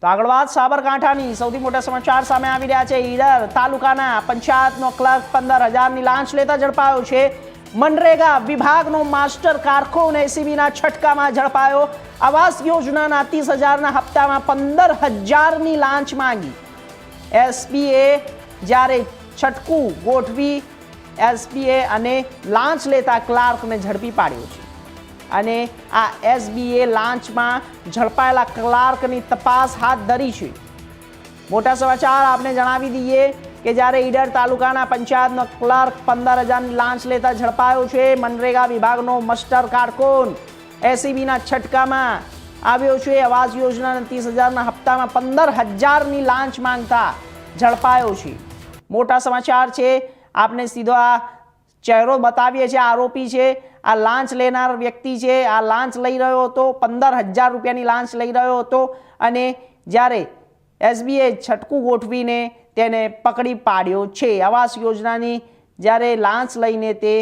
તો આગળ વાત સાબરકાંઠાની સૌથી મોટા સમાચાર સામે આવી રહ્યા છે। ઈડર તાલુકાના પંચાયતનો ક્લર્ક 15,000ની લાંચ લેતા ઝડપાયો છે। મનરેગા વિભાગનો માસ્ટર કારકુન એસીબીના છટકામાં ઝડપાયો। આવાસ યોજનાના 30,000ના હપ્તામાં 15,000ની લાંચ માંગી। એસબીએ જ્યારે છટકું ગોઠવી એસબીએ અને લાંચ લેતા ક્લાર્કને ઝડપી પાડ્યો છે અને આ એસબીએ લાંચમાં ઝડપાયેલા ક્લાર્કની તપાસ હાથ ધરી છે। મોટા સમાચાર આપને જણાવી દઈએ કે જ્યારે ઈડર તાલુકાના પંચાયતનો ક્લાર્ક 15,000ની લાંચ લેતા ઝડપાયો છે। મનરેગા વિભાગનો માસ્ટર કારકુન એસીબીના છટકામાં આવ્યો છે। આવાસ યોજનાના 30,000ના હપ્તામાં 15,000ની લાંચ માંગતા ઝડપાયો છે। મોટા સમાચાર છે, આપને સીધો આ ચહેરો બતાવીએ છીએ। આરોપી છે, આ લાંચ લેનાર વ્યક્તિ છે। આ લાંચ લઈ રહ્યો હતો, 15,000 રૂપિયાની લાંચ લઈ રહ્યો હતો અને જ્યારે એસબીએ છટકું ગોઠવીને તેને પકડી પાડ્યો છે। આવાસ યોજનાની જ્યારે લાંચ લઈને તે